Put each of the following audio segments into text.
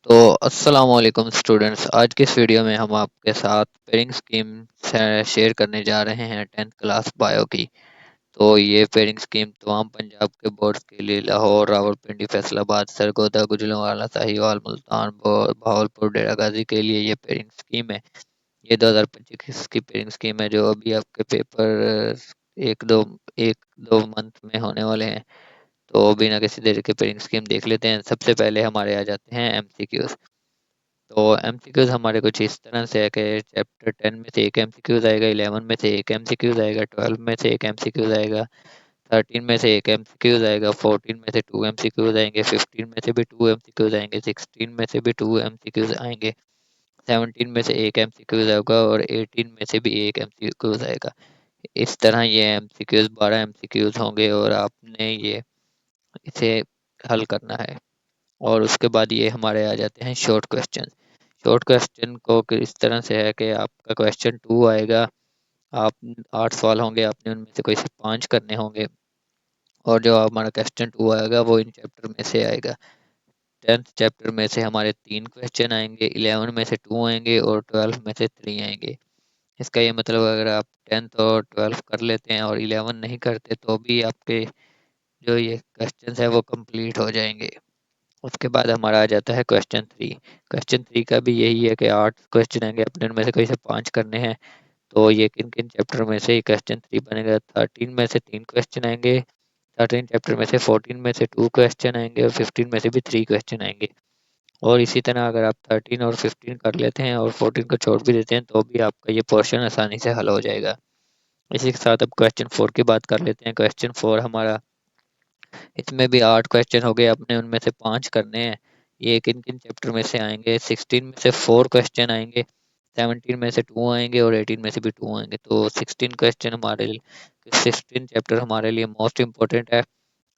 तो अस्सलाम वालेकुम स्टूडेंट्स। आज की इस वीडियो में हम आपके साथ पेयरिंग स्कीम शेयर करने जा रहे हैं 10th क्लास बायो की। तो ये पेयरिंग स्कीम तमाम पंजाब के बोर्ड्स के लिए लाहौर, रावलपिंडी, फैसलाबाद, सरगोदा, गुजरांवाला, साहिवाल, मुल्तान, बहावलपुर, डेरा गाजी के लिए ये पेयरिंग स्कीम है। ये 2025 की पेयरिंग स्कीम है जो अभी आपके पेपर एक दो मंथ में होने वाले हैं। तो बिना किसी देर के पेयरिंग स्कीम देख लेते हैं। सबसे पहले हमारे आ जाते हैं एमसीक्यूज। तो एमसीक्यूज हमारे कुछ इस तरह से है कि चैप्टर 10 में से एक एमसीक्यूज आएगा, 11 में से एक एमसीक्यूज आएगा, 12 में से एक एमसीक्यूज आएगा, 13 में से एक एमसीक्यूज आएगा, 14 में से 2 एमसीक्यूज आएंगे, 15 में से भी 2 एमसीक्यूज आएंगे, 16 में से भी 2 एमसीक्यूज आएंगे, 17 में से एक एमसीक्यूज आएगा और 18 में से भी एक एमसीक्यूज आएगा। इस तरह ये एमसीक्यूज 12 एमसीक्यूज होंगे और आपने ये इसे हल करना है। और उसके बाद ये हमारे आ जाते हैं शॉर्ट क्वेश्चन। शॉर्ट क्वेश्चन को इस तरह से है कि आपका क्वेश्चन 2 आएगा। आप 8 सवाल होंगे, आपने उनमें से कोई से 5 करने होंगे और जो हमारा क्वेश्चन 2 आएगा वो इन चैप्टर में से आएगा। 10th चैप्टर में से हमारे 3 क्वेश्चन आएंगे, 11 में से 2 आएंगे और 12 में से 3 आएंगे। इसका ये मतलब अगर आप 10th और 12 कर लेते हैं और 11 नहीं करते तो भी आपके जो ये क्वेश्चन है वो कंप्लीट हो जाएंगे। उसके बाद हमारा आ जाता है क्वेश्चन 3। क्वेश्चन 3 का भी यही है कि 8 क्वेश्चन आएंगे, अपने उनमें से कोई से 5 करने हैं। तो ये किन किन चैप्टर में से क्वेश्चन 3 बनेगा? 13 में से 3 क्वेश्चन आएंगे, 13 चैप्टर में से 14 में से 2 क्वेश्चन आएंगे और 15 में से भी 3 क्वेश्चन आएंगे। और इसी तरह अगर आप 13 और 15 कर लेते हैं और 14 को छोड़ भी देते हैं तो भी आपका ये पोर्शन आसानी से हल हो जाएगा। इसी के साथ अब क्वेश्चन 4 की बात कर लेते हैं। क्वेश्चन 4 हमारा, इसमें भी 8 क्वेश्चन हो गए, अपने उनमें से 5 करने हैं। ये किन किन चैप्टर में से आएंगे? 16 में से 4 क्वेश्चन आएंगे, 17 में से 2 आएंगे और 18 में से भी 2 आएंगे। तो 16 चैप्टर हमारे लिए मोस्ट इम्पोर्टेंट है।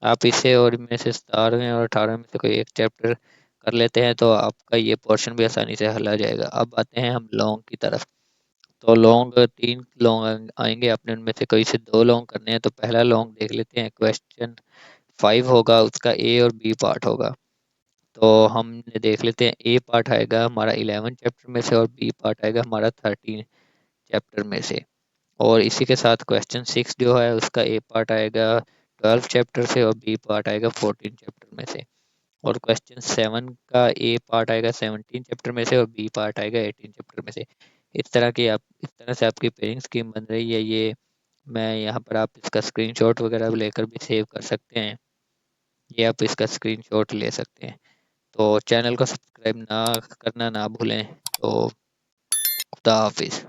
आप इसे और इनमें से 17वें और 18वें में से कोई एक चैप्टर कर लेते हैं तो आपका ये पोर्शन भी आसानी से हल आ जाएगा। अब आते हैं हम लॉन्ग की तरफ। तो लॉन्ग 3 लॉन्ग आएंगे, अपने उनमें से कोई से 2 लॉन्ग करने हैं। तो पहला लॉन्ग देख लेते हैं। क्वेश्चन 5 होगा, उसका ए और बी पार्ट होगा। तो हमने देख लेते हैं। ए पार्ट आएगा हमारा 11 चैप्टर में से और बी पार्ट आएगा हमारा 13 चैप्टर में से। और इसी के साथ क्वेश्चन 6 जो है उसका ए पार्ट आएगा 12 चैप्टर से और बी पार्ट आएगा 14 चैप्टर में से। और क्वेश्चन 7 का ए पार्ट आएगा 17 चैप्टर में से और बी पार्ट आएगा 18 चैप्टर में से। इस तरह से आपकी पेयरिंग स्कीम बन रही है। ये मैं यहाँ पर आप इसका स्क्रीनशॉट वगैरह लेकर भी सेव कर सकते हैं। ये आप इसका स्क्रीनशॉट ले सकते हैं। तो चैनल को सब्सक्राइब ना करना ना भूलें। तो खुदा हाफिज़।